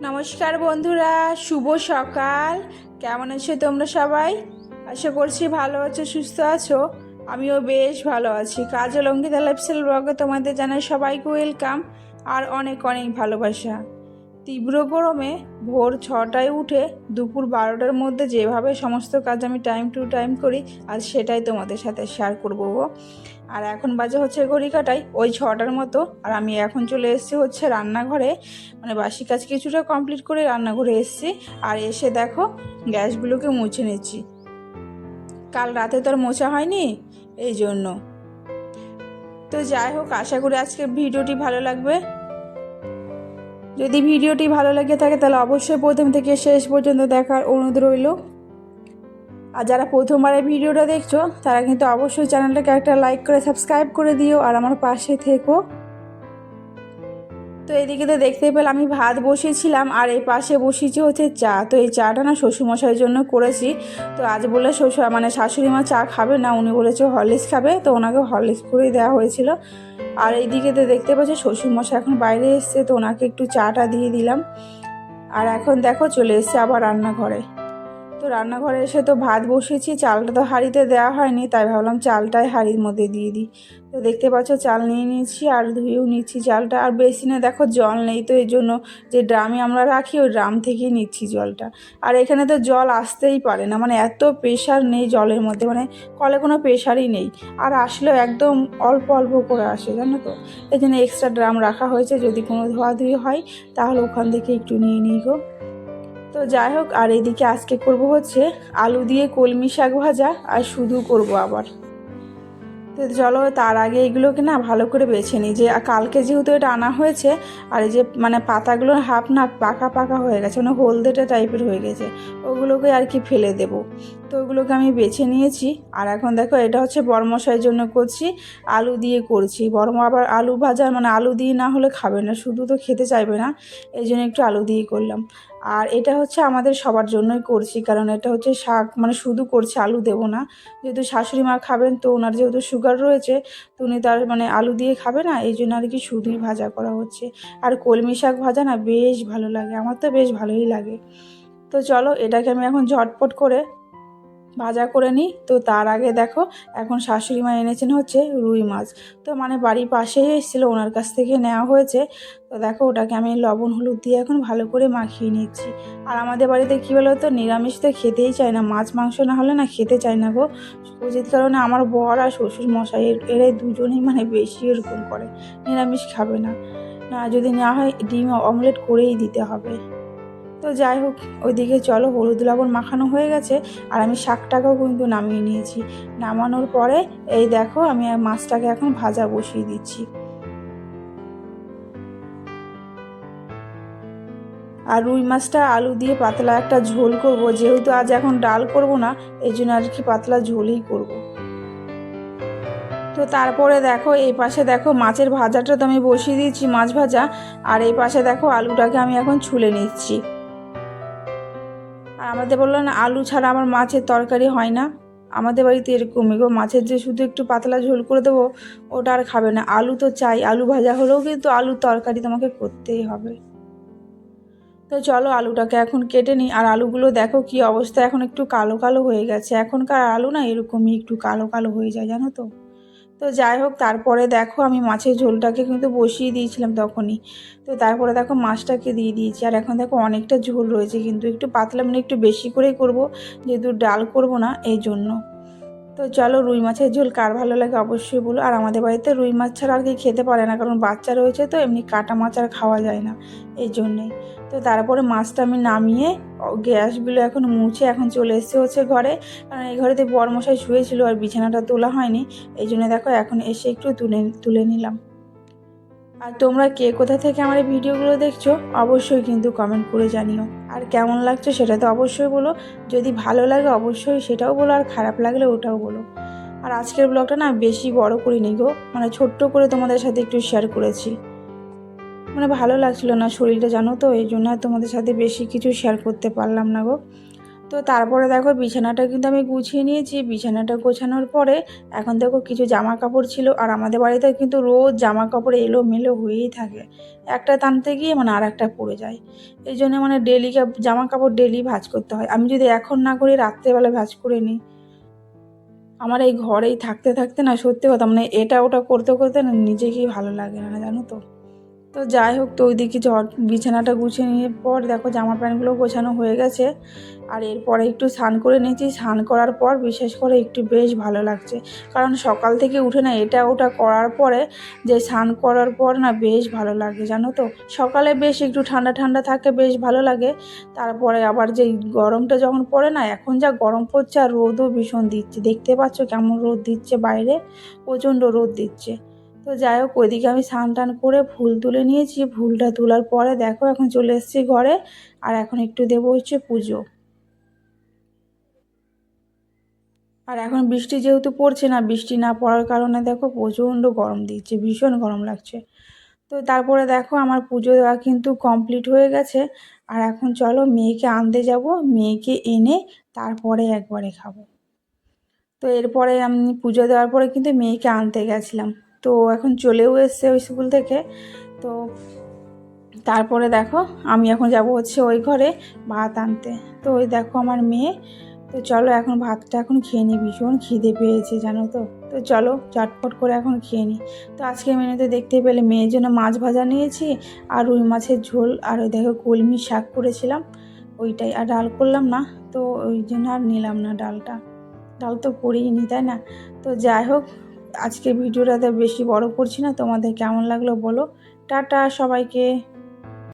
নমস্কার বন্ধুরা, শুভ সকাল। কেমন আছো তোমরা সবাই? আশা করছি ভালো আছো, সুস্থ আছো। আমিও বেশ ভালো আছি। কাজল অঙ্কিতা লাইফস্টাইল ব্লগে তোমাদের জানাই সবাইকে ওয়েলকাম আর অনেক অনেক ভালোবাসা। তীব্র গরমে ভোর 6টায় উঠে দুপুর 12টার মধ্যে যেভাবে সমস্ত কাজ আমি টাইম টু টাইম করি, আজ সেটাই তোমাদের সাথে শেয়ার করবো। আর এখন বাজে হচ্ছে ঘড়ি কাটাই ওই 6টার মতো। আর আমি এখন চলে এসেছি হচ্ছে রান্নাঘরে, মানে বাসি কাজ কিছুটা কমপ্লিট করে রান্নাঘরে এসেছি। আর এসে দেখো গ্যাসগুলোকে মুছে নিচ্ছি, কাল রাতে তো আর মোছা হয়নি, এই জন্য। তো যাই হোক, আশা করি আজকে ভিডিওটি ভালো লাগবে। যদি ভিডিওটি ভালো লাগে থাকে তাহলে অবশ্যই প্রথম থেকে শেষ পর্যন্ত দেখার অনুরোধ রইল। আর যারা প্রথমবার এই ভিডিওটা দেখছো তারা কিন্তু অবশ্যই চ্যানেলটাকে একটা লাইক করে সাবস্ক্রাইব করে দিও আর আমার পাশে থেকো। তো এদিকে তো দেখতেই পেলাম আমি ভাত বসিয়েছিলাম আর এই পাশে বসিয়েছি হচ্ছে চা। তো এই চাটা না শ্বশুরমশাইয়ের জন্য করেছি। তো আজ বলে শাশুড়ি মা চা খাবে না, উনি বলেছে হরলিক্স খাবে, তো ওনাকে হরলিক্স করেই দেওয়া হয়েছিল। আর এইদিকে তো দেখতে পাচ্ছি শ্বশুরমশাই এখন বাইরে এসছে, তো ওনাকে একটু চাটা দিয়ে দিলাম। আর এখন দেখো চলে এসছে আবার রান্নাঘরে। তো রান্নাঘরে এসে তো ভাত বসিয়েছি, চালটা তো হাঁড়িতে দেওয়া হয়নি, তাই ভাবলাম চালটাই হাঁড়ির মধ্যে দিয়ে দিই। তো দেখতে পাচ্ছ চাল নিয়ে নিয়েছি আর ধুয়েও নিচ্ছি চালটা। আর বেসিনে দেখো জল নেই, তো এই জন্য যে ড্রামে আমরা রাখি ওই ড্রাম থেকেই নিচ্ছি জলটা। আর এখানে তো জল আসতেই পারে না, মানে এত প্রেশার নেই জলের মধ্যে, মানে কলে কোনো প্রেশারই নেই। আর আসলেও একদম অল্প অল্প করে আসে, জানো তো। এই জন্য এক্সট্রা ড্রাম রাখা হয়েছে, যদি কোনো ধোয়াধুয়ি হয় তাহলে ওখান থেকে একটু নিয়ে নিই গো। তো যাই হোক, আর এদিকে আজকে করব হচ্ছে আলু দিয়ে কলমি শাক ভাজা, আর শুধু করব আবার। তো চলো তার আগে এগুলোকে না ভালো করে বেছে নিই, যে কালকে যেহেতু এটা আনা হয়েছে। আর এই যে মানে পাতাগুলো হাফ না পাকা পাকা হয়ে গেছে, মানে হলদেটে টাইপের হয়ে গেছে, ওগুলোকে আর কি ফেলে দেব। তো ওগুলোকে আমি বেছে নিয়েছি। আর এখন দেখো এটা হচ্ছে বড়মশাইয়ের জন্য করছি, আলু দিয়ে করছি। বড়মা আবার আলু ভাজা মানে আলু দিয়ে না হলে খাবে না, শুধু তো খেতে চাইবে না, এই জন্য একটু আলু দিয়ে করলাম। আর এটা হচ্ছে আমাদের সবার জন্যই করছি, কারণ এটা হচ্ছে শাক, মানে শুধু করছি, আলু দেবো না। যেহেতু শাশুড়ি মা খাবেন, তো ওনার যেহেতু সুগার রয়েছে, তো উনি তার মানে আলু দিয়ে খাবে না, এই জন্য আর কি শুধুই ভাজা করা হচ্ছে। আর কলমি শাক ভাজা না বেশ ভালো লাগে, আমার তো বেশ ভালোই লাগে। তো চলো এটাকে আমি এখন ঝটপট করে ভাজা করে নিই। তো তার আগে দেখো এখন শাশুড়ি মা এনেছেন হচ্ছে রুই মাছ। তো মানে বাড়ির পাশেই এসেছিলো, ওনার কাছ থেকে নেওয়া হয়েছে। তো দেখো ওটাকে আমি লবণ হলুদ দিয়ে এখন ভালো করে মাখিয়ে নিচ্ছি। আর আমাদের বাড়িতে কী বলো তো, নিরামিষ তো খেতেই চায় না, মাছ মাংস না হলে না খেতে চায় না গো। উচিত কারণে আমার বর আর শ্বশুর মশাই এরাই দুজনেই মানে বেশি এরকম করে, নিরামিষ খাবে না। না যদি না হয় ডিম অমলেট করেই দিতে হবে। তো যাই হোক, ওইদিকে চলো হলুদ লবণ মাখানো হয়ে গেছে। আর আমি শাকটাকেও কিন্তু নামিয়ে নিয়েছি। নামানোর পরে এই দেখো আমি মাছটাকে এখন ভাজা বসিয়ে দিচ্ছি। আর রুই মাছটা আলু দিয়ে পাতলা একটা ঝোল করব, যেহেতু আজ এখন ডাল করব না, এই জন্য আর কি পাতলা ঝোলই করব। তো তারপরে দেখো এই পাশে দেখো মাছের ভাজাটা তো আমি বসিয়ে দিয়েছি, মাছ ভাজা। আর এই পাশে দেখো আলুটাকে আমি এখন ছুলে নিচ্ছি। আর আমাদের বললো না আলু ছাড়া আমার মাছের তরকারি হয় না, আমাদের বাড়িতে এরকমই গো। মাছের যে শুধু একটু পাতলা ঝোল করে দেবো, ওটা আর খাবে না, আলু তো চাই। আলু ভাজা হলেও কিন্তু আলুর তরকারি তোমাকে করতেই হবে। তো চলো আলুটাকে এখন কেটে নিই। আর আলুগুলো দেখো কি অবস্থা, এখন একটু কালো কালো হয়ে গেছে। এখনকার আলু না এরকমই একটু কালো কালো হয়ে যায়, জানো তো। তো যাই হোক, তারপরে দেখো আমি মাছের ঝোলটাকে কিন্তু বসিয়ে দিয়েছিলাম তখনই। তো তারপরে দেখো মাছটাকে দিয়ে দিয়েছি। আর এখন দেখো অনেকটা ঝোল রয়েছে, কিন্তু একটু পাতলা, মানে একটু বেশি করেই করব, যেহেতু ডাল করব না, এই জন্য। তো চলো, রুই মাছের ঝোল কার ভালো লাগে অবশ্যই বলো। আর আমাদের বাড়িতে রুই মাছ ছাড়া আর কি খেতে পারে না, কারণ বাচ্চা রয়েছে, তো এমনি কাটা মাছ আর খাওয়া যায় না, এই জন্যেই। তো তারপরে মাছটা আমি নামিয়ে গ্যাসগুলো এখন মুছে এখন চলে এসেছে হচ্ছে ঘরে। কারণ এই ঘরেতে বরমশাই শুয়েছিল আর বিছানাটা তোলা হয়নি, এই জন্য দেখো এখন এসে একটু তুলে নিলাম। আর তোমরা কে কোথা থেকে আমার এই ভিডিওগুলো দেখছো অবশ্যই কিন্তু কমেন্ট করে জানিও। আর কেমন লাগছে সেটা তো অবশ্যই বলো, যদি ভালো লাগে অবশ্যই সেটাও বলো, আর খারাপ লাগলে ওটাও বলো। আর আজকের ব্লগটা না বেশি বড় করিনি গো, মানে ছোট্ট করে তোমাদের সাথে একটু শেয়ার করেছি। মানে ভালো লাগছিল না শরীরটা, জানো তো, এই জন্য তোমাদের সাথে বেশি কিছু শেয়ার করতে পারলাম না গো। তো তারপরে দেখো বিছানাটা কিন্তু আমি গুছিয়ে নিয়েছি। বিছানাটা গোছানোর পরে এখন দেখো কিছু জামা কাপড় ছিল, আর আমাদের বাড়িতে কিন্তু রোজ জামা কাপড় এলোমেলো হয়েই থাকে, একটা টানতে গিয়ে মানে আর একটা পড়ে যায়। এই জন্য মানে ডেলি জামা কাপড় ডেলি ভাঁজ করতে হয়। আমি যদি এখন না করি রাত্রেবেলা ভাঁজ করে নিই। আমার এই ঘরেই থাকতে থাকতে না সত্যি কথা মানে এটা ওটা করতে করতে না নিজেকেই ভালো লাগে না, জানো তো। তো যাই হোক, তো ওইদিকে বিছানাটা গুছিয়ে নিয়ে পর দেখো জামা প্যান্টগুলো গোছানো হয়ে গেছে। আর এরপরে একটু স্নান করে নিয়েছি। স্নান করার পর বিশেষ করে একটু বেশ ভালো লাগছে, কারণ সকাল থেকে উঠে না এটা ওটা করার পরে যে স্নান করার পর না বেশ ভালো লাগে, জানো তো। সকালে বেশ একটু ঠান্ডা ঠান্ডা থাকে, বেশ ভালো লাগে। তারপরে আবার যে গরমটা যখন পড়ে না, এখন যা গরম পড়ছে আর রোদও ভীষণ দিচ্ছে, দেখতে পাচ্ছ কেমন রোদ দিচ্ছে বাইরে, প্রচণ্ড রোদ দিচ্ছে। তো যাই হোক, ওইদিকে আমি স্নান টান করে ফুল তুলে নিয়েছি। ফুলটা তোলার পরে দেখো এখন চলে এসেছি ঘরে, আর এখন একটু দেবো হচ্ছে পুজো। আর এখন বৃষ্টি যেহেতু পড়ছে না, বৃষ্টি না পড়ার কারণে দেখো প্রচণ্ড গরম দিচ্ছে, ভীষণ গরম লাগছে। তো তারপরে দেখো আমার পুজো দেওয়া কিন্তু কমপ্লিট হয়ে গেছে। আর এখন চলো মেয়েকে আনতে যাব, মেয়েকে এনে তারপরে একবারে খাবো। তো এরপরে আমি পুজো দেওয়ার পরে কিন্তু মেয়েকে আনতে গেছিলাম, তো এখন চলেও এসছে ওই স্কুল থেকে। তো তারপরে দেখো আমি এখন যাব হচ্ছে ওই ঘরে ভাত আনতে। তো ওই দেখো আমার মেয়ে। তো চলো এখন ভাতটা এখন খেয়ে নিই, ভীষণ খিদে পেয়েছে জানো তো। তো চলো চটপট করে এখন খেয়ে নিই। তো আজকে মেনুতে দেখতে পেলে মেয়ের জন্য মাছ ভাজা নিয়েছি, আর রুই মাছের ঝোল, আর ওই দেখো কলমি শাক করেছিলাম ওইটাই, আর ডাল করলাম না। তো ওই জন্য আর নিলাম না ডালটা, ডাল তো করিই নি তাই না। তো যাই হোক, আজকে ভিডিওটাতে বেশি বড় করছি না, তোমাদের কেমন লাগলো বলো। টাটা সবাইকে।